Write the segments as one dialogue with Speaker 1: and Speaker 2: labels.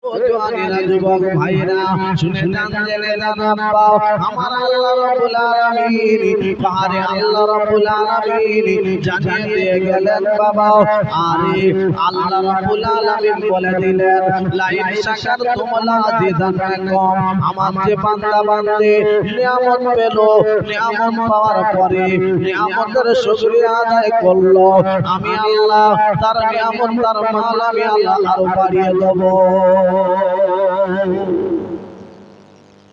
Speaker 1: ও জওয়ানেরা যুবক ভাইরা শুনে যান জেনে যান আব্বা আমার আল্লাহ রাব্বুল আলামিন পাহাড়ে আল্লাহ রাব্বুল আলামিন জানিয়ে দিয়ে গেলেন বাবা আরে আল্লাহ রাব্বুল আলামিন বলে দিলেন লাইন শাকারতুম লাযিদান্নাকুম আমার যে বান্দা বান্দে নিয়ামত পেল নিয়ামত পাওয়ার পরে নিয়ামতের শুকরিয়া আদায় করলো আমি আল্লাহ তার নিয়ামত তার মাল আমি আল্লাহ আরো বাড়িয়ে দেব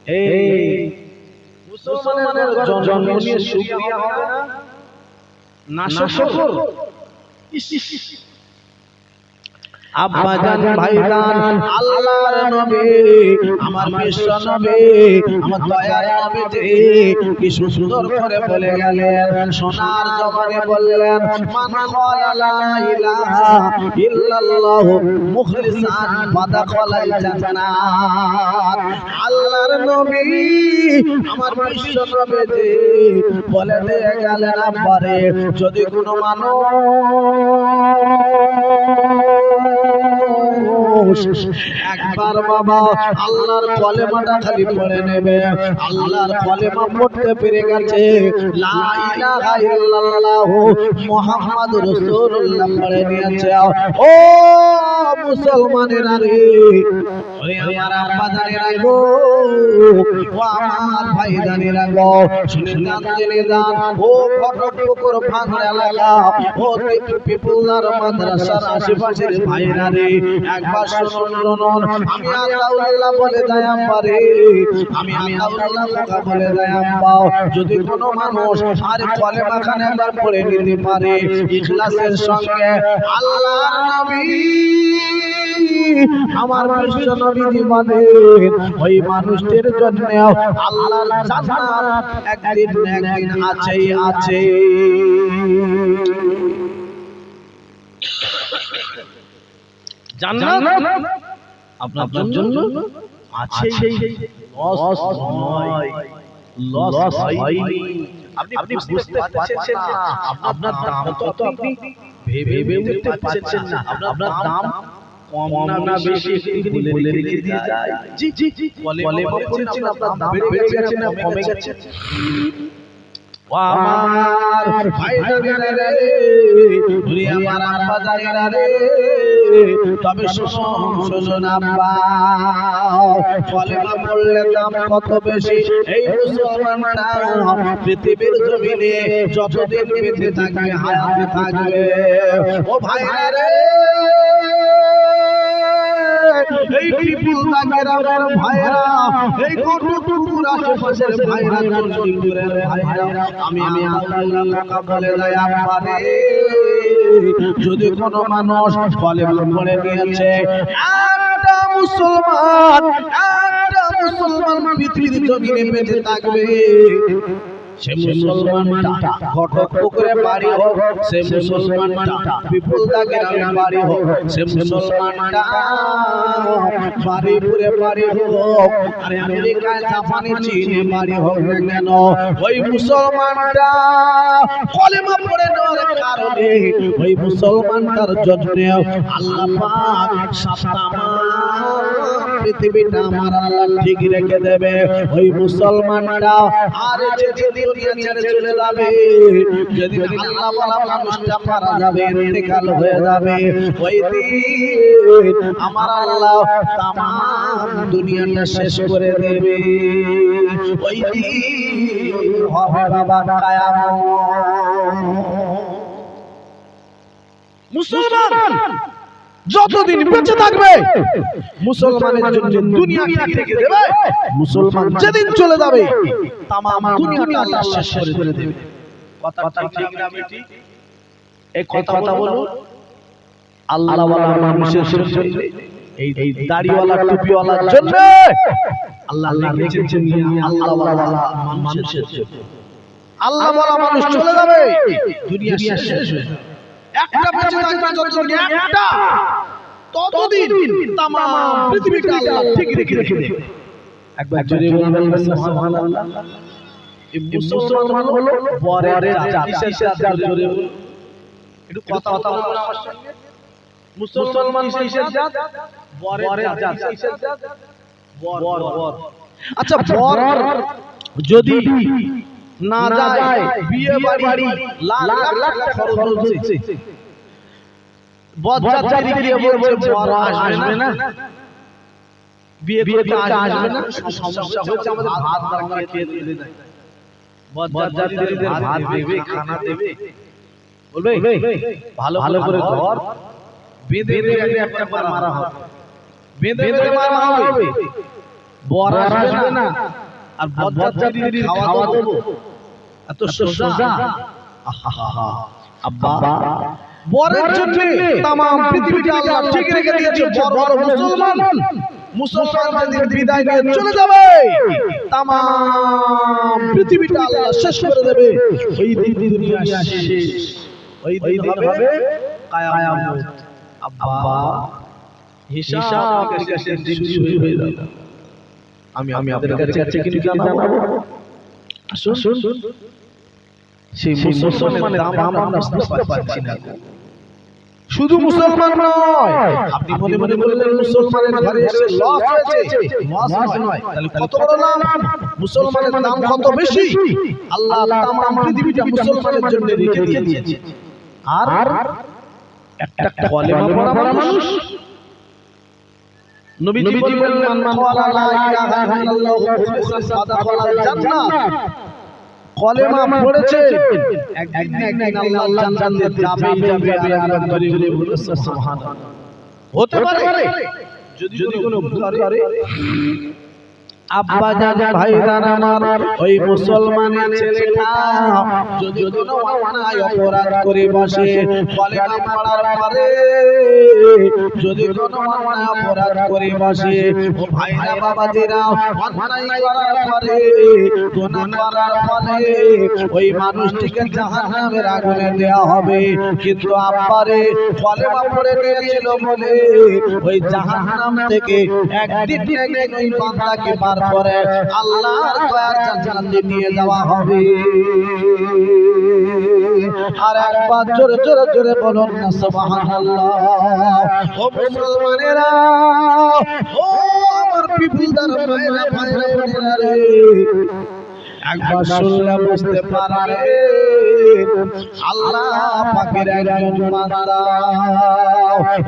Speaker 1: এই মুসলমানের জন্ম নিয়ে শুকরিয়া হবে না শুকর আব্বা জান ভাইজান আল্লাহর নবী আমার বিশ্ব নবী আমার দয়ার নবী কি সুন্দর করে বলে গেলেন সোনার জবানে বললেন মান ক্বালা লা ইলাহা ইল্লাল্লাহু মুখলিসান ফাদাখালাল জান্নাত আল্লাহর নবী আমার বিশ্ব নবী বলে দিয়ে গেলেন আব্বারে যদি কোনো মানুষ একবার বাবা আল্লাহর কলেমাটা খালি পড়ে নেবে আল্লাহর কলেমা পড়তে পেরে গেছে লা ইলাহা ইল্লাল্লাহ মুহাম্মাদুর রাসূলুল্লাহ পড়ে নিয়েছে ও মুসলমানেরা রে ওরে আমার আব্বা জানেরা গো ও আমার ভাই জানেরা গো শুনে যান জেনে যান ও ফটকপুকুর ভাঙড় এলাকা ও পিপুলার মাদ্রাসার আশেপাশের ভাইরা রে একবার শুনুন আমি আল্লাহ বলে দেয় আম্বারে আমি আল্লাহ বলে দেয় আম্বা যদি কোনো মানুষ আর কলেমা খান একবার পড়ে নিতে পারে ইখলাসের সঙ্গে আল্লাহর নবী আমার বিশ্ব নবী বলেন ওই মানুষটির জন্য আল্লাহর জান্নাত একদিন আছেই আছে জান্নাত আপনার জন্য আছে লস নয় লস হয়নি আপনি বুঝতে পারছেন না আপনার দাম তো আপনি ভেবে উঠতে পারছেন না আপনার দাম কম না বেশি একটু বলে রেখে দিয়ে যায় জি জি জি বলে বলছেন আপনার দাম বেড়ে গেছে না কমে গেছে ও আমার ভাইরা রে ওরে আমার আব্বা জানেরা রে তবে শুনুন আব্বা কলেমা পড়লে দাম কত বেশি এই মুসলমানরা পৃথিবীর জমিনে যতদিন বেঁচে থাকবে হায়াতে থাকবে ও ভাইরা রে এই পিপুল বাগেরা ভাইরা এই কটুকুর আশেপাশের ভাইরা জনপুরের ভাইরা আমি আল্লাহ বলে দেয় আব্বারে যদি কোনো মানুষ কলেমা পড়ে নিয়েছে একটা মুসলমান পৃথিবীর জমিনে বেঁচে থাকবে সে মুসলমানটা ঘটকপুকুরে বাড়ি হোক সে মুসলমানটা পিপুলদা গ্রামে বাড়ি হোক সে মুসলমানটা বাড়িপুরে বাড়ি হোক আরে আমেরিকায় জাপানে চীনে বাড়ি হোক কেন ওই মুসলমানটা কলেমা পড়ে নেওয়ার কারণে ওই মুসলমানটার জন্য আল্লাহ পাক সাতটা পৃথিবীটা আমার আল্লাহ ঠিক রেখে দেবে ওই মুসলমানটা আর যেদিন দুনিয়া ছেড়ে চলে যাবে যেদিন আল্লাহ ওয়ালা মানুষটা মারা যাবে ইন্তেকাল হয়ে যাবে ওই দিন আমার আল্লাহ तमाम দুনিয়াটা শেষ করে দেবে ওই দিন হবে বাবা কিয়ামত মুসলমান যতদিন বেঁচে থাকবে মুসলমানের জন্য দুনিয়াটা থেকে দেবে মুসলমান যেদিন চলে যাবে तमाम দুনিয়াটা আল্লাহ শেষ করে দেবে কথা ঠিক না বেটি এই কথা বলো আল্লাহ ওয়ালা মানুষের জন্য এই দাড়িওয়ালা টুপিওয়ালার জন্য আল্লাহ রেখেছেন আল্লাহ ওয়ালা মানুষের জন্য আল্লাহ ওয়ালা মানুষ চলে যাবে দুনিয়া শেষ হয়ে যাবে একটা বেঁচে থাকবে যতদিন একটা ততদিন तमाम পৃথিবীটা আল্লাহ ঠিক রেখে দেবে একবার জোরে বলবেন সুবহানাল্লাহ এই মুসলমান হলো পরের চাচা জোরে একটু কথা বলুন আমার সঙ্গে মুসলমান কিসের জাত বরের জাত কিসের জাত? বর বর। আচ্ছা বর যদি না যায় বিয়ে বাড়ি লাখ লাখ খরচ হচ্ছে, বরযাত্রী গিয়ে বলছে বর আসবে না, বিয়ে করতে আসবে না, সমস্যা হচ্ছে আমাদের ভাত আমরা খেয়ে দিতে দেয়, বরযাত্রীদের ভাত দেবে, খানা দেবে, বলবে ভালো ভালো করে ধর, বেঁধে বেঁধে একটা করে মারা হবে, বেঁধে বেঁধে মারা হবে, বর আসবে না আর বরযাত্রীদের খাওয়া দেবো, এত সোজা? আহা আব্বা, বরের জন্য तमाम পৃথিবীটা আল্লাহ ঠিক রেখে দিয়েছে। বড় বড় মুসলমান যেদিন বিদায় নিয়ে চলে যাবে तमाम পৃথিবীটা আল্লাহ শেষ করে দেবে। ওই দিন দুনিয়া শেষ, ওই দিন হবে কিয়ামত। আব্বা হিসাব নিকাশের দিন শুরু হয়ে যাবে। আমি আপনাদের কাছে কি জানাবো? আসুন সেই মুসলমানের দাম আমরা বুঝতে পারছি না। শুধু মুসলমান নয়, আপনি মনে মনে বললেন মুসলমানের ঘরে এসে লস হয়েছে, লস নয়, তাহলে কত বড় লাভ, মুসলমানের দাম কত বেশি। আল্লাহ तमाम পৃথিবীটা মুসলমানের জন্য রেখে দিয়েছে। আর একটা কলেমা পড়া মানুষ, নবীজি বললেন মান ক্বালা লা ইলাহা ইল্লাল্লাহু মুখলিসান ফাদাখালাল জান্নাহ, কলেমা পড়েছে একদিন আল্লাহ জান্নাতে যাবে আর গরিব বলে সুবহানাল্লাহ। হতে পারে যদি কোনো ভুল করে, আব্বা জান ভাইরা আমার, ওই মুসলমানের ছেলেটা যদি কোনো অন্যায় অপরাধ করে বসে, কলেমা পড়ার পরে যদি কোনো অন্যায় অপরাধ করে বসে, ও ভাইরা বাবাজিরা, অন্যায় করার পরে, গুনাহ করার পরে ওই মানুষটিকে জাহান্নামের আগুনে দেওয়া হবে। কিন্তু আব্বারে কলেমা পড়ে নিয়েছিল বলে ওই জাহান্নাম থেকে একদিন ওই বান্দাকে করে আল্লাহর দয়ার জান্নাতে নিয়ে যাওয়া হবে। আর একবার জোরে জোরে জোরে বলুন না সুবহানাল্লাহ। ও মুসলমানেরা, ও আমার পিপুলদার ভাইরা ভাইরা বোনেরা রে, একবার শুনলে বুঝতে পারবে আল্লাহ পাকের একজন বান্দা।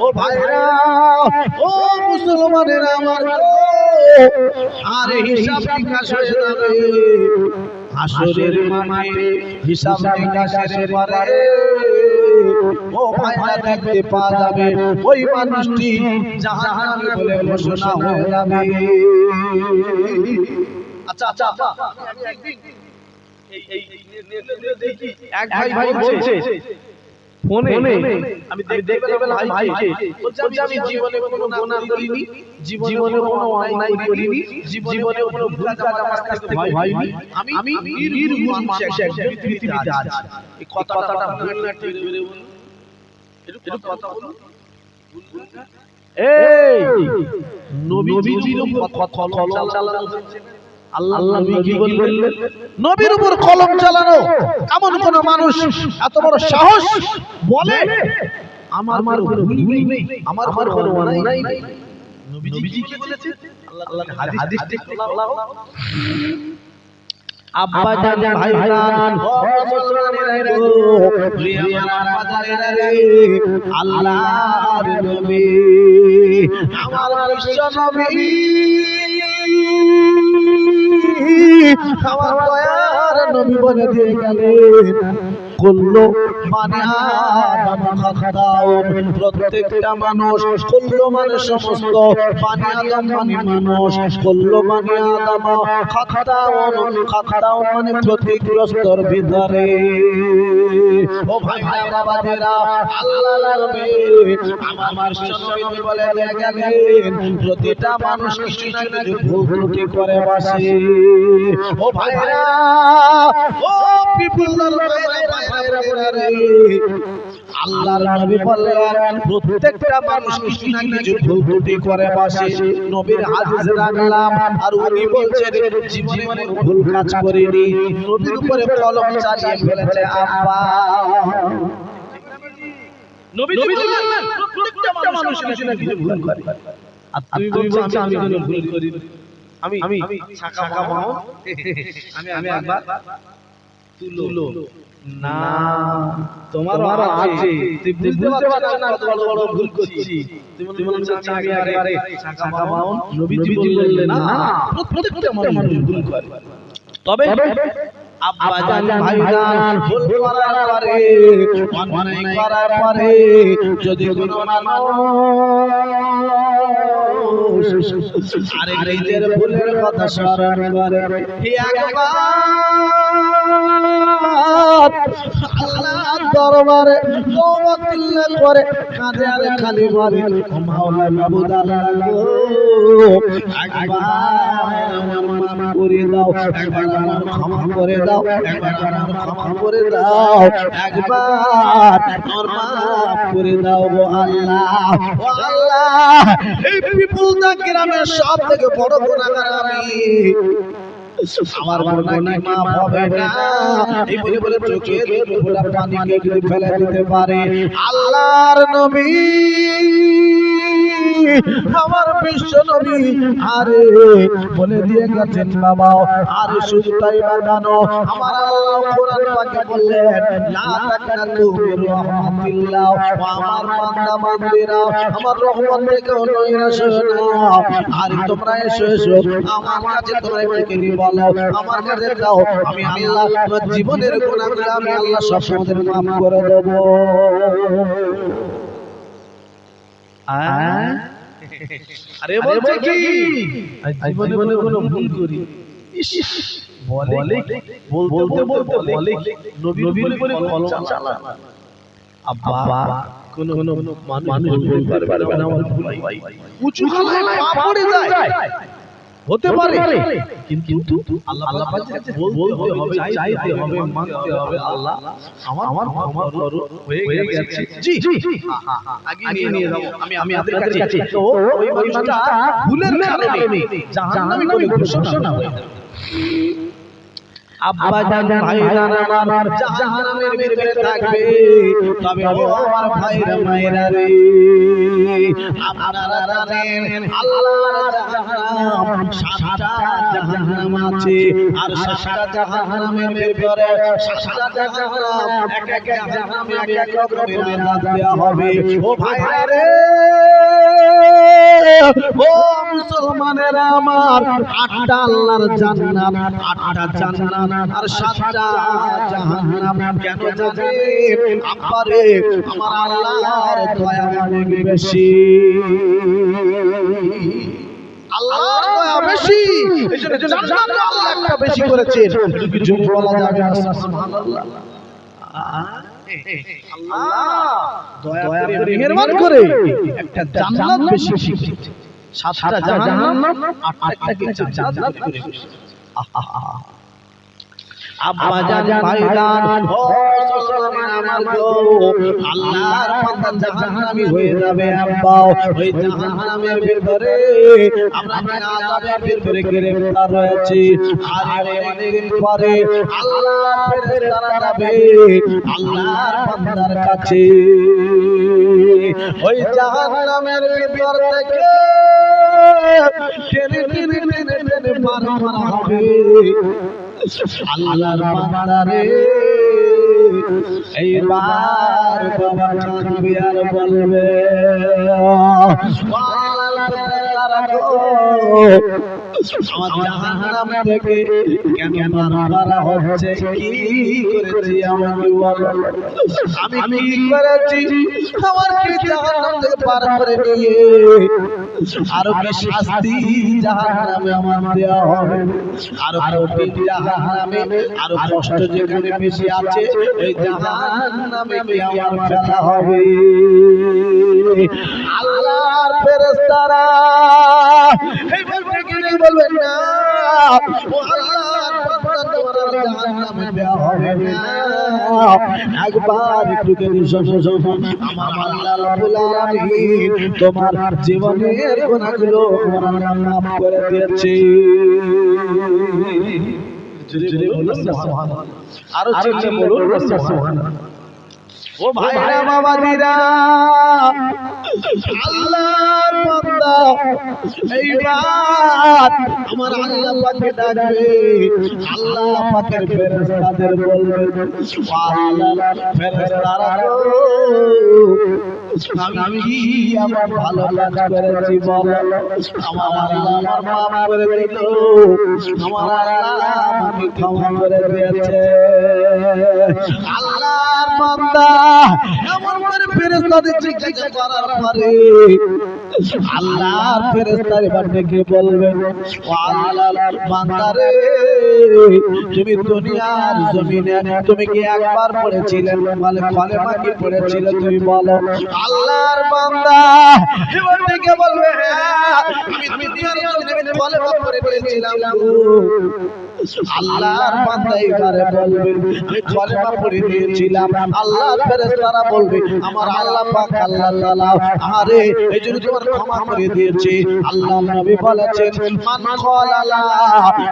Speaker 1: ও ভাইরা, ও মুসলমানেরা আমার, আর হিসাব নিকাশ হয়ে যাবে হাসরের মাঠে। হিসাব নিকাশের পরে ও ভাইরা দেখতে পাওয়া যাবে ওই মানুষটি জাহান্নামে বলে ঘোষণা হয়ে যাবে। আচ্ছা আচ্ছা, এক ভাই বলছে ফোনে, আমি দেখতে পেলাম ভাইকে বলছে আমি জীবনে কোনো গুনাহ করিনি, জীবনে কোনো অন্যায় করিনি, জীবনে কোনো ভুল কাজ আমার কাছ থেকে হয়নি, আমি নির্ভুল মানুষ একজন পৃথিবীতে আছি। এই কথাটা ভুল না ঠিক করে বলুন, একটু কথা বলুন। এই নবীজির উপর কলম চালানো হচ্ছে, আল্লাহ নবী কি বললেন? নবীর উপর কলম চালানো এমন কোন মানুষ এত বড় সাহস বলে আমার কোনো ভুল নেই, আমার কোনো অন্যায় নেই? নবীজি কি বলেছে? আল্লাহর হাদিস দেখতে বলা হোক। আব্বা জান ভাইজান, ও মুসলমানেরা গো, রে আমার বাজারেরা রে, আল্লাহর নবী, আমার বিশ্ব নবী, আমার দয়ার নবী বলে দিয়ে গেলেন কুল্লু মানে আদম খাতাউন, প্রত্যেকটা মানুষ, কুল্লু মানে সমস্ত, মানে আদম মানে মানুষ, কুল্লু মানে আদম খাতাউন, খাতাউন মানে ক্ষতিগ্রস্তর ভিতরে। ও ভাইরা বাবাদেরা, আল্লাহর নবী আমার নবী বলে দিয়ে গেলেন প্রতিটা মানুষ কিছু না কিছু ভুল ত্রুটি করে বসে। ও ভাইরা, ও পিপুলদার ভাইরা বোনেরা, আল্লাহর নবী বললেন প্রত্যেকটা মানুষ কিছু না কিছু ভুল ত্রুটি করে বসে। নবীর হাদিস রাখলাম আর উনি বলছেন জীবনে ভুল কাজ করেনি, নবীর উপরে কলম চালিয়ে ফেলেছে আব্বা। নবী বললেন প্রত্যেকটা মানুষ কিছু না কিছু ভুল করে। আর তুমি বলছো আমি কোনো ভুল করি আমি ছাকা মাও আমি একবার তুলো না তোমার আছে তুমি বুঝতে পারছো না কত বড় ভুল করছি তুমি বলছো আমি একবারে ছাকা মাও নবীজি বললেন না প্রত্যেকটা মানুষ ভুল করে তবে আব্বা জান ভাইজান ভুল করার পরে অন্যায় করার পরে যদি কোনো মানুষ আরে নিজের ভুলের কথা স্মরণ করে একবার আল্লাহর দরবারে তওবা করে কাঁদে আর খালি বলে মাওলা মাবুদ আল্লাহ একবার আমার করে দাও একবার আমার ক্ষমা করে দাও একবার আমার ক্ষমা করে দাও একবার আমার মাফ করে দাও গো আল্লাহ ও আল্লাহ এই বিপুলতা গ্রামের সবথেকে বড় গুনাহগার আমি আমার গুনাহ কি মাফ হবে না এই বলে বলে চোখে দুটো পানিকে যদি ফেলে দিতে পারে আল্লাহর নবী আমার বিশ্ব নবী আরে বলে দিয়ে গেছেন বাবা আর শুধু তাই বানানো আমার আল্লাহ কোরআন পাকে বললেন লা তাকনাতু মির রাহমাতিল্লাহ আমার বান্দা বান্দিরা আমার রহমত থেকে নৈরাশ না আর তোমরা এসো আমার কাছে তোমরা এটাকে নিয়ে বলো আমার কাছে দাও আমি আল্লাহ তোমার জীবনের গুনাহগুলো আমি আল্লাহ সব তোমাদের মাফ করে দেব আরে বলছে কি জীবনে কোনো ভুল করি বলে বলতে বলে নবীর উপরে কলম চালা আব্বা কোন মানুষ ভুল পারবে না আমার ভুল ভাই উঁচু গলায় পা পড়ে যায় হতে পারে কিন্তু আল্লাহ পাকের কাছে বলতে হবে চাইতে হবে মানতে হবে আল্লাহ আমার ক্ষমা করো হয়ে গেছে জি আগে নিয়ে যাব আমি আপনাদের কাছে তো ওই মানুষটা ভুলের কারণে জাহান্নামী করে ঘোষণা হয়ে যাবে আব্বা জান ভাইজান আমার জাহান্নামের ভিতরে থাকবে তবে ও আমার ভাইরা মায়েরা রে আপনারা জানেন আল্লাহর জাহান্নাম সাতটা জাহান্নাম আছে আর সাতটা জাহান্নামের ভিতরে সাতটা জাহান্নাম এক এক জাহান্নামে এক এক রকমের আযাব দেওয়া হবে ও ভাইরা রে ও মুসলমানেরা আমার আটটা আল্লাহর জান্নাত আটটা জান্নাত আর সাতটা জাহান্নাম কেন যাবে আব্বারে আমার আল্লাহর দয়া অনেক বেশি আল্লাহর দয়া বেশি এজন্য জান্নাত আল্লাহ একটা বেশি করেছেন কি জোর বলা যাবে সুবহানাল্লাহ আল্লাহ দয়া করে মেহেরবান করে একটা জান্নাত বেশি করেছে সাতটা জাহান্নাম আটটাকে জান্নাত করে আহা আব্বা জান ভাইজান ও মুসলমান আমার গো আল্লাহর বান্দা জাহান্নামী হয়ে যাবে আব্বা ওই জাহান্নামের ভিতরে আমরা আযাবের ভিতরে গ্রেফতার রয়েছে আর অনেকদিন পরে আল্লাহর ফেরেশতারা যাবে আল্লাহর বান্দার কাছে ওই জাহান্নামের ভিতর থেকে টেনে পার করা হবে আল্লাহর বান্দারে এইবার বাবা কাঁদবে আর বলবে আমার জাহান্নাম থেকে কেন মারা হচ্ছে কি করেছি আমাকে বলো আমি কি করেছি আমার কি জাহান্নাম থেকে পার করে নিয়ে আরো কি শাস্তি জাহান্নামে আমার দেওয়া হবে আরো কি জাহান্নামে আরো কষ্ট যেখানে বেশি আছে এই জাহান্নামে কি আমার ফেলা হবে আল্লাহর ফেরেশতারা এই বলতে গিয়ে বলবেন না ও আল্লাহর বান্দা তোমার জাহান্নামে দেওয়া হবে না একবার একটু কেঁদে শোনো আমার আল্লাহ রাব্বুল আলামিন তোমার জীবনের গুনাহগুলো মাফ করে দিয়েছে জোরে বলুন না সুবহানাল্লাহ আরো জোরে বলুন না সুবহানাল্লাহ ও ভাইরা বাবাজিরা আল্লাহর বান্দা এইবার আমার আল্লাহ পাকে ডাকবে আল্লাহ পাকের ফেরেশতাদের বলবে আল্লাহ ফেরেশতারা আমি কি আমার ভালো কাজ করেছি বল আমার আল্লাহ আমার মাফ করে দিল আমার আল্লাহ আমাকে ক্ষমা করে দিয়েছে আল্লাহর বান্দা এমন করে ফেরেশতাদের জিজ্ঞাসা করার পরে আল্লাহর ফেরেশতা এবার ডেকে বলবে ও আল্লাহর বান্দা রে তুমি দুনিয়ার জমিনে তুমি কি একবার পড়েছিলে মানে কালেমা কি পড়েছিলে তুমি বলো আল্লাহর বান্দা এবার ডেকে বলবে আমি দুনিয়ার জমিনে কালেমা পড়েছিলাম আল্লাহর বান্দা এবারে বলবে আমি কালেমা পড়ে দিয়েছিলাম আল্লাহর ফেরেশতারা বলবে আমার আল্লাহ পাক আল্লাহ তাআলা আরে এইজন্য তোমার ক্ষমা করে দিয়েছে আল্লাহ নবী বলেছেন মান ক্বালা লা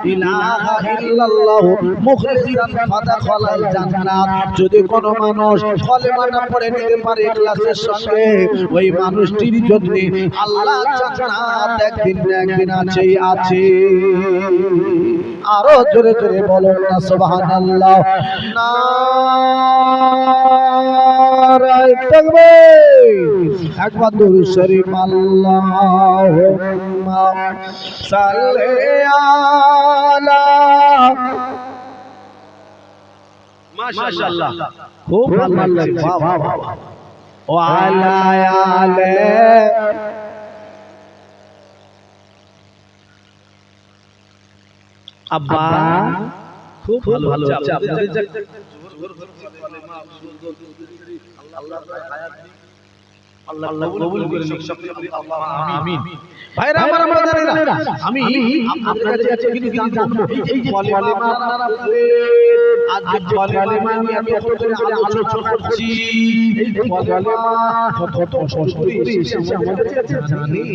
Speaker 1: ইলাহা ইল্লাল্লাহ মুখলিসান ফাদাখালাল জান্নাত যদি কোনো মানুষ কালেমাটা পড়ে নিতে পারে ইখলাসের সঙ্গে ওই মানুষটির জন্য আল্লাহ জান্নাত একদিন না একদিন আছে আরো জোরে জোরে বলুন না সুবহানাল্লাহ নারায়ে তাকবীর একবার দুরূদ শরীফ আল্লাহুম্মা সাল্লি আলা মাশাআল্লাহ খুব ভালো লাগছে বাহ বাহ ওয়া আলা আলে আব্বা খুব ভালো ভালো হচ্ছে আপনাদের আল্লাহ কবুল করে নিক সকলে আমিন ভাইরা আমার আমাদেরা আমি আপনাদের কাছে কিছু জানবো এই যে কলেমা আপনারা বলেন আজ যে কলেমা নিয়ে আমি কত করে আলোচনা করছি এই কলেমা কত কষ্ট এসেছে আমাদের কাছে জানি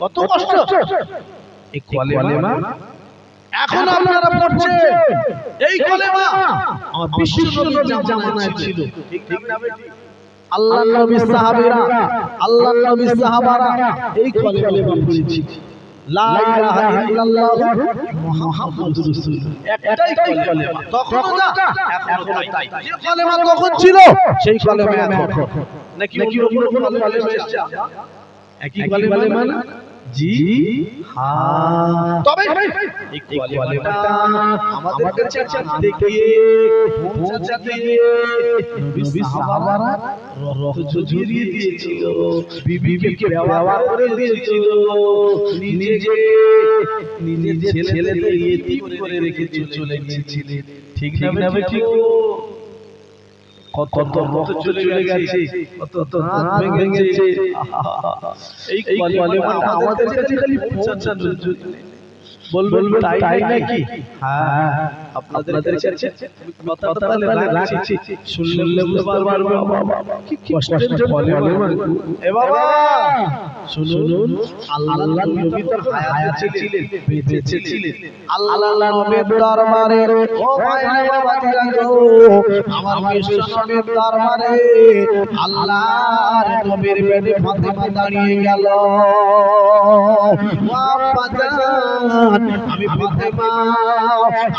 Speaker 1: কত কষ্ট এই কলেমা এখন আপনারা পড়ছে এই কলেমা আমার বিশ্ব নবীর জামানায় ছিল ঠিক না বেটি আল্লাহর নবী সাহাবীরা আল্লাহর নবী সাহাবারা এই কলেমা পড়েছে লা ইলাহা ইল্লাল্লাহ মুহাম্মাদুর রাসূলুল্লাহ একটাই কলেমা তখন না এখন তাই যে কলেমা তখন ছিল সেই কলেমা এখন নাকি অন্য কলেমা এসেছে একই কলেমা না জি হ্যাঁ তবে এই কলেমাটা আমাদের কাছে জানতে গিয়ে পৌঁছাতে গিয়ে নবী সাহাবারা রক্ত ঝরিয়ে দিয়েছিল বিবিকে ব্যবহার করে দিয়েছিল নিজে ছেলেদের ইতিম করে রেখে চলে গিয়েছিলেন ঠিক না ঠিক কত রক্ত চলে গেছে কত হাত ভেঙে গেছে এই কলেমাটা আমাদের কাছে খালি পৌঁছানোর জন্য বলবেন তাই নাকি হ্যাঁ আপনাদের কাছে কথাটা তাহলে রাখছি শুনলে বুঝতে পারবেন কি কষ্টের কলেমা এ বাবা শুনুন আল্লাহর নবী তার হায়াতে ছিলেন বেঁচে ছিলেন আল্লাহর নবীর দরবারে ও ভাইরা বাবাজিরা গো আমার বিশ্ব নবীর দরবারে আল্লাহর নবীর বেটি ফাতেমা দাঁড়িয়ে গেল আব্বা জান আমি ফাতেমা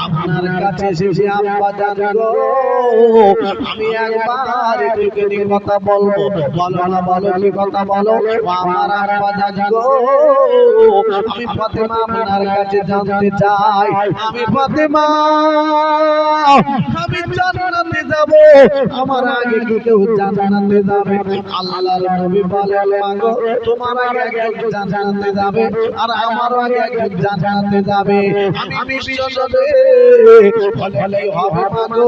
Speaker 1: আপনার কাছে এসেছি আব্বা জান গো আমি একবার একটুখানি কথা বলবো বলো না বলো কি কথা বলো আমার আব্বা জান গো আমি ফাতেমা আপনার কাছে জানতে চাই আমি ফাতেমা আমি জান্নাতে যাব আমার আগে কেউ জান্নাতে যাবে আল্লাহর নবী বলেন মাগো তোমার আগে একজন জান্নাতে যাবে আর আমার আগে একজন জান্নাতে যাবে আমি বিশ্ব নবী বলেই হবে মাগো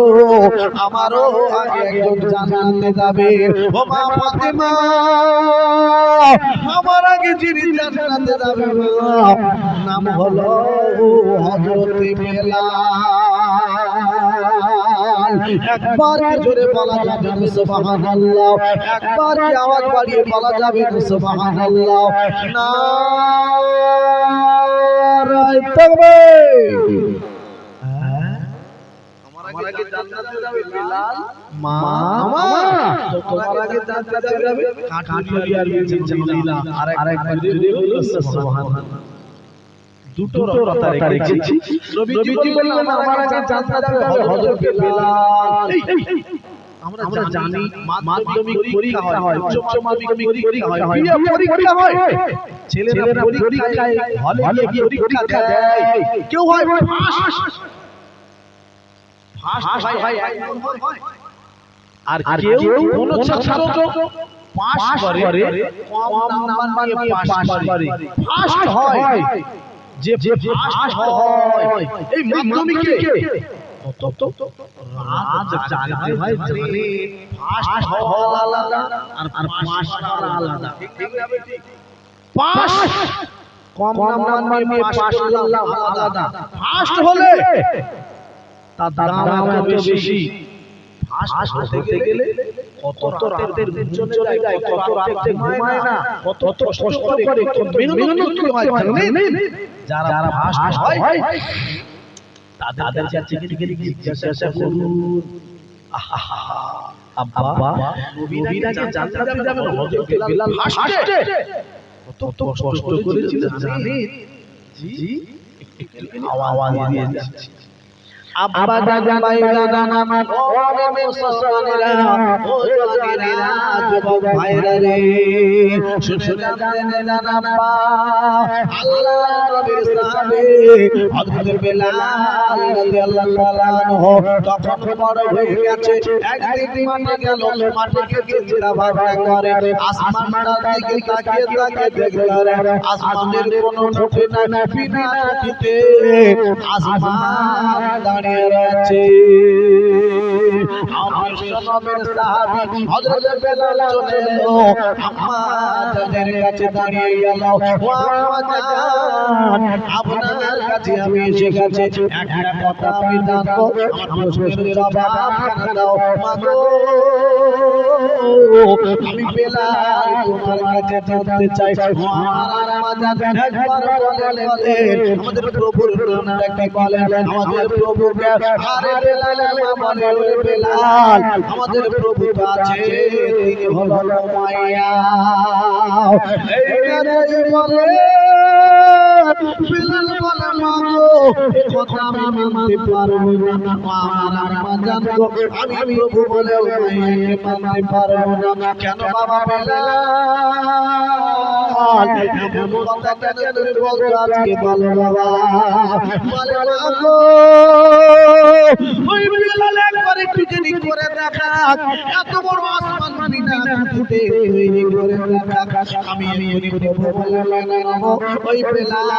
Speaker 1: আমারও আগে একজন জান্নাতে যাবে ও মা ফাতেমা আমার আগে যিনি জান্নাতে যাবে নাম হলো হযরত বেলাল একবার জোরে বলা যাবে না সুবহানাল্লাহ একবার কি আওয়াজ বাড়িয়ে বলা যাবে না সুবহানাল্লাহ নারায়ে তাকবীর তোমার আগে জান্নাতে যাবে বিলাল মামা তোমার আগে জান্নাতে যাবে কাঠুরিয়া আর জামিলা আরেকবার জোরে বলো সুবহানাল্লাহ দুটো রাতা রেখেছি নবীজি বললেন আমার আগে জান্নাতে যাবে হযরত বিলাল আমরা জানি মাধ্যমিক পরীক্ষা হয় উচ্চ মাধ্যমিক পরীক্ষা হয় বিয়ে পরীক্ষা হয় ছেলেরা পরীক্ষায় হলে গিয়ে পরীক্ষা দেয় কেউ হয় ফার্স্ট হয় এক নম্বর হয় আর কেউ কোন ছাত্র পাস করে কম নাম্বার নিয়ে পাস করে ফার্স্ট হয় যে ফার্স্ট হয় এই মাধ্যমিকে তো রাজ জানতে হয় জানে ফার্স্ট হওয়া আলাদা আর পাস করা আলাদা ঠিক হবে ঠিক পাস কম নাম্বার নিয়ে পাস করলাম আলাদা ফার্স্ট হলে তার দাম এত বেশি ফার্স্ট হতে গেলে কত রাতের ঘুম চলে যায় কত রাতে ঘুমায় না কত কষ্ট করে কত মেহনত করতে হয় জানেন যারা ফার্স্ট হয় তাদের কাছে গিয়ে জিজ্ঞাসা করুন আব্বা নবীরাকে জান্নাতে যাবেন হযরত বিলাল ফার্স্টে কত কষ্ট করেছিল জানেন জি একটু আওয়াজ দিয়ে যাচ্ছে আব্বা দাদা ভাইরা নানা ওরে মুসলমানেরা ও জওয়ানেরা যুবক ভাইরা রে শুনে জানেন আব্বা আল্লাহ নবীর সাহাবী হযরত বিলাল রাদিয়াল্লাহু তাআলা আনহু তখন বড় হয়ে গেছে একদিন মাঠে গেল মাঠে গিয়ে চিন্তা ভাবনা করে আসমানটার দিকে তাকিয়ে দেখলেন আসমানের কোনো খুঁটি না বিনা খুঁটিতে আসমান দাঁড়িয়ে রয়েছে আমার নবীর সাহাবী হযরত বিলাল চলে এলো আমাদের কাছে দাঁড়িয়ে গেল ও আম্মাজান আপনার কাছে আমি এসে গেছি একটা কথা আমি জানবো আমার প্রশ্নের জবাব দাও মাগো আমি বিলাল তোমার কাছে জানতে চাই ও আমার আম্মাজান একবার বলেন আমাদের প্রভুর নামটা কি বলেন আমাদের প্রভুকে আরে বিলাল বলে ওরে বিলাল আমাদের প্রভু তো আছে তিনি হলো মায়া এই কথাই বলে বিলাল বলে মাগো এই কথা আমি মানতে পারবো না আমার আম্মাজান গো আমি প্রভু বলে মায়াকে মানতে পারবো না কেন বাবা বিলাল এমন কথা কেন তুমি বলছো আজকে বলো বাবা বলে মাগো ওই বিলাল একবার একটু যদি করে দেখা এত বড় আসমান বিনা ফুটে তৈরি করে দেখা আমি প্রভু বলে নামো ওই বিলাল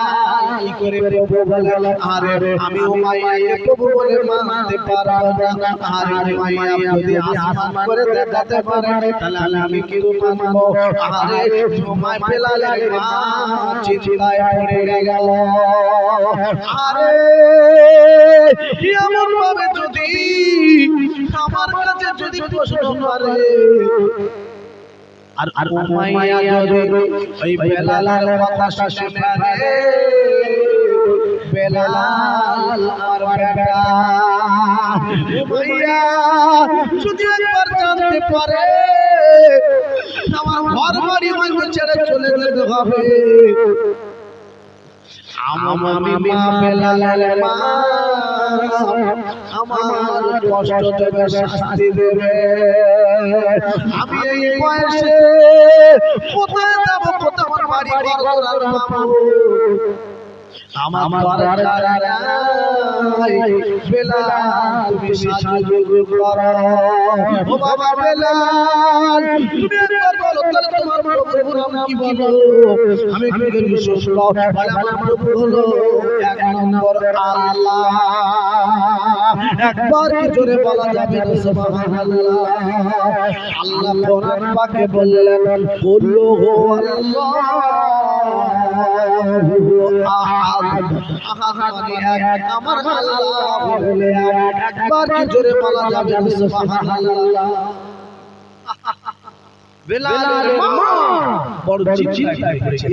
Speaker 1: কি করে প্রভু বলে আরে আমি উমাইয়া প্রভু বলে মানতে পারবো না আরে উমাইয়া যদি আসমান করে দেখাতে পারে তাহলে আমি কি মানবো আরে উমাই বিলালের মা চিন্তায় পড়ে গেল আরে এমন ভাবে যদি আমার কাছে যদি প্রশ্ন করে আর উমাইয়া যদি ওই বেলালের কথা শুনে রে বেলাল আমার বেটা উমাইয়া যদি একবার জানতে পারে আমার ঘর বাড়ি হয়তো ছেড়ে চলে যেতে হবে আমার মা বেলালের মা আমার কষ্ট দেবে শাস্তি দেবে আমি এই বয়সে কোথায় যাব কোথায় আমার বাড়ি ঘর পাবো আমার বেলাল তুমি সাহায্য করো ও বাবা বেলাল তুমি একবার বলো তাহলে তোমার প্রভুর নাম কি বলো আমি কি করি শুনলো আমার প্রভু হলো এক নম্বর আল্লাহ একবার কি জোরে বলা যাবে না সুবহানাল্লাহ আল্লাহ কোরআন পাকে বললেন কুল্লু হুয়াল্লাহু আহাদ আহাদ এক আমার আল্লাহ বলে একবার কি জোরে বলা যাবে না সুবহানাল্লাহ বেলালের মা বড় চিৎকার করেছে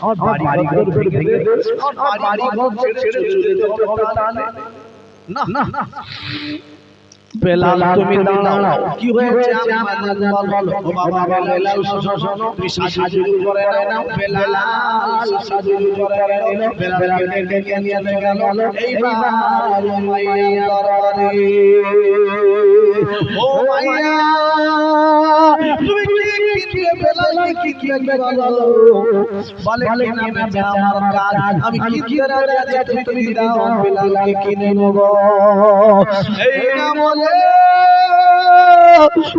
Speaker 1: আমার বাড়ি ঘর ভেঙে গেছে আমার বাড়ি ঘর ছেড়ে চলে যেতে হবে তাহলে না না না বেলাল তুমি দাঁড়াও কি হয়েছে আমাদের বলো ও বাবা বেলাল শোনো তুমি সাজুগুজু করে নাও বেলাল সাজুগুজু করে নাও বেলালকে ডেকে নিয়ে গেল এইবার উমাইয়া দরবারে ও মাইয়া তুমি কি বেলালকে কি বলো বলে কিনা বেটা আমার কাজ আমি কি করে আছি তুমি দাও বেলালকে কিনে নেব এই না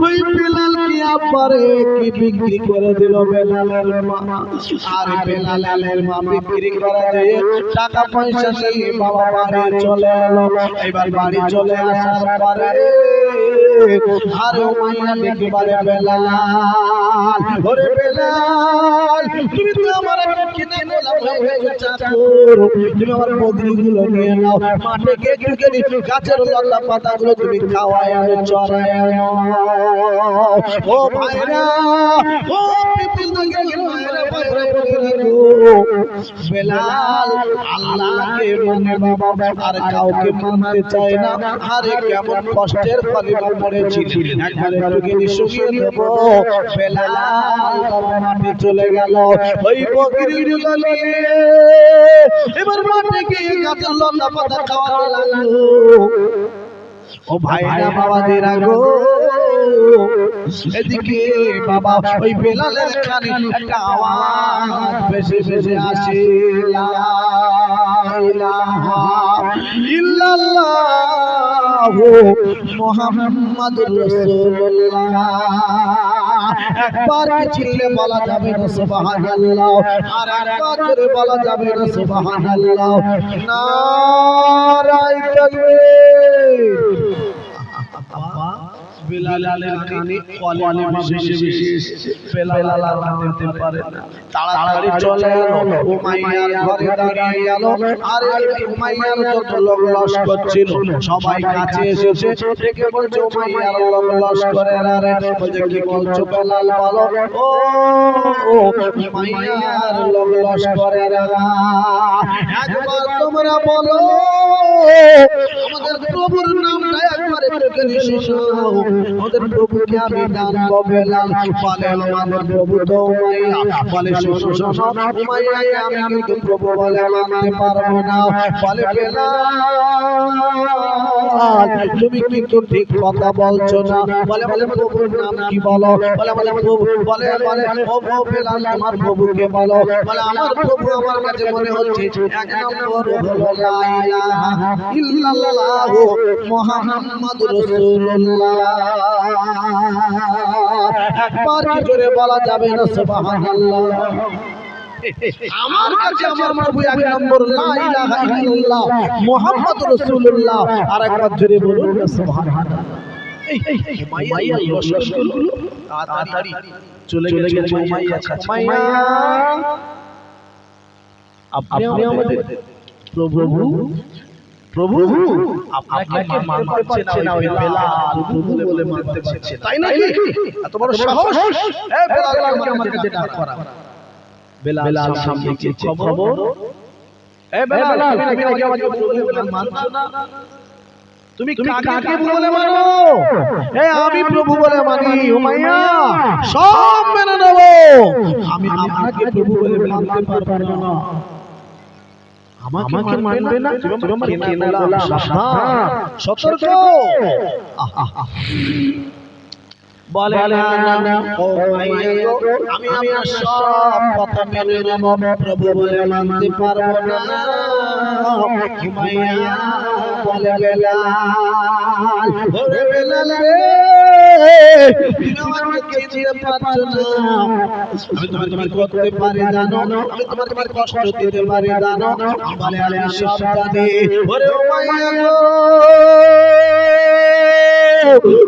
Speaker 1: ওই বেলাল কি আপারে কি বিক্রি করে দিল বেলালের মা আর বেলালের মা বিক্রি করে দিয়ে টাকা পয়সা নিয়ে বাবা বাড়ি চলে এলো এবার বাড়ি চলে আসার পরে আর উমাইয়া দেখে বলে বেলাল ওরে বেলাল তুমি তো আমার কিনে গোলাম হয়ে গেছো চাকর তুমি আমার বকরিগুলো নিয়ে নাও মাঠে গিয়ে গাছের লতা পাতাগুলো তুমি খাওয়ায় আর চড়ায় ও ভাইরা ও পিপিল দঙ্গে ভাইরা ভাইরা বেলাল আল্লাহকে মানে বাবা আর কাউকে মানতে চায় না আরে কেমন কষ্টের কালিমা পড়েছিল একবার একটু শুকিয়ে দেব বেলাল বাবা মাঠে চলে গেল ওই বকরিগুলো নিয়ে এবার মাঠে গিয়ে গাছের লতা পাতা খাওয়াতে লাগলো ও ভাইরা বাবাদেরা গো এদিকে বাবা ওই বেলালের কানে একটা আওয়াজ ভেসে ভেসে আসে লা ইলাহা ইল্লাল্লাহু মুহাম্মাদুর রাসূলুল্লাহ একবার চিল্লে বলা যাবে না সুবহানাল্লাহ আর একবার জোরে বলা যাবে না সুবহানাল্লাহ নারায়ে তাকবীর বেলালের কানে কলেমা বেশি বেশি বেলাল আর মানতে পারে না তাড়াতাড়ি চলে এলো উমাইয়ার ঘরে দাঁড়িয়ে গেল আর উমাইয়ার যত লোক লস্কর ছিল সবাই কাছে এসেছে ডেকে বলছে উমাইয়ার লোক লস্করের আরে বলছে কি বলছো বেলাল বলো ও উমাইয়ার লোক লস্করের একবার তোমরা বলো আমাদের প্রভুর নামটা একবার একটু শোনাও আমাদের প্রভুকে আমি জানবো বেলাল বলে আমাদের প্রভু তো উমাইয়া বলে শোনো শোনো উমাইয়াকে আমি কিন্তু প্রভু বলে মানতে পারবো না বলে বেলাল তুমি কিন্তু ঠিক কথা বলছো না বলে বলে প্রভুর নাম কি বলো বলে বলে প্রভু বলে বলে ও বেলাল আমার প্রভুকে বলো বলে আমার প্রভু আমার কাছে মনে হচ্ছে এক নম্বর হলো লা ইলাহা ইল্লাল্লাহু মুহাম্মাদুর রাসূলুল্লাহ একবার কি জোরে বলা যাবে না সুবহানাল্লাহ আমার কাছে আমার প্রভু এক নম্বর লা ইলাহা ইল্লাল্লাহ মুহাম্মাদুর রাসূলুল্লাহ আর একবার জোরে বলুন না সুবহানাল্লাহ এই উমাইয়া লস্করগুলো তাড়াতাড়ি চলে গেছে উমাইয়ার কাছে উমাইয়া আপনি আমাদের প্রভু প্রভু আপনাকে মানতে পারছে না ওই বেলাল প্রভু বলে মানতে পারছে তাই নাকি এত বড় সাহস এই বেলালকে আমার কাছে ডাক করা বেলাল সামনে কি খবর এই বেলাল তুমি নাকি আমাকে প্রভু বলে মানছো না তুমি কাকে বলে মানো এই আমি প্রভু বলে মানি উমাইয়া সব মেনে নেব আমি আপনাকে প্রভু বলে মানতে পারবো না আমাকে মানবে না তুমি আমার কেনালা সাবধান সতর্ক বলে না ও মাইয়া আমি আমার সব কথা মেনে নেব প্রভু বলে মানতে পারবো না মাইয়া বলে বেলাল ওরে বেলাল রে তুমি আমাকে চিনতে পারছো না আমি তোমাকে করতে পারি জানো আমি তোমাকে কষ্ট দিতে পারি জানো বলে আমি সব জানি ওরে মাইয়া গো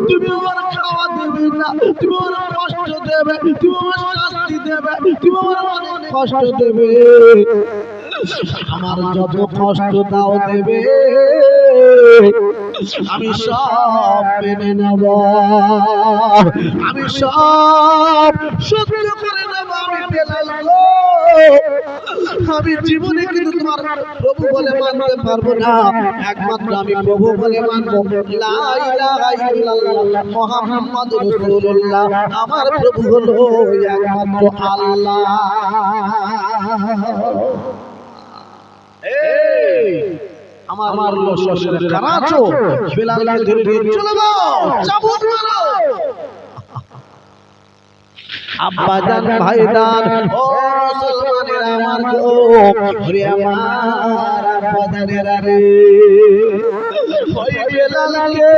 Speaker 1: তুমি আমার খাওয়া দেবে না তুমি আমার কষ্ট দেবে তুমি আমার শাস্তি দেবে তুমি আমার অনেক কষ্ট দেবে আমার যত কষ্ট দাও দেবে আমি সব মেনে নেব আমি সব সহ্য করে নেব আমি বেলাল গো আমি জীবনে কিন্তু তোমার প্রভু বলে মানতে পারবো না, একমাত্র আমি প্রভু বলে মানবো। লা ইলাহা ইল্লাল্লাহ মুহাম্মাদুর রাসূলুল্লাহ, আমার প্রভু হলো একমাত্র আল্লাহ। এই আমার লশকরে কারা আছো, বেলালকে ধরে নিয়ে চলে যাও, চাবুক মারো। আব্বা জান ভাইদান ও মুসলমানের আমার গো, ওরে আমার আব্বা জানেরা রে, ওই বেলালকে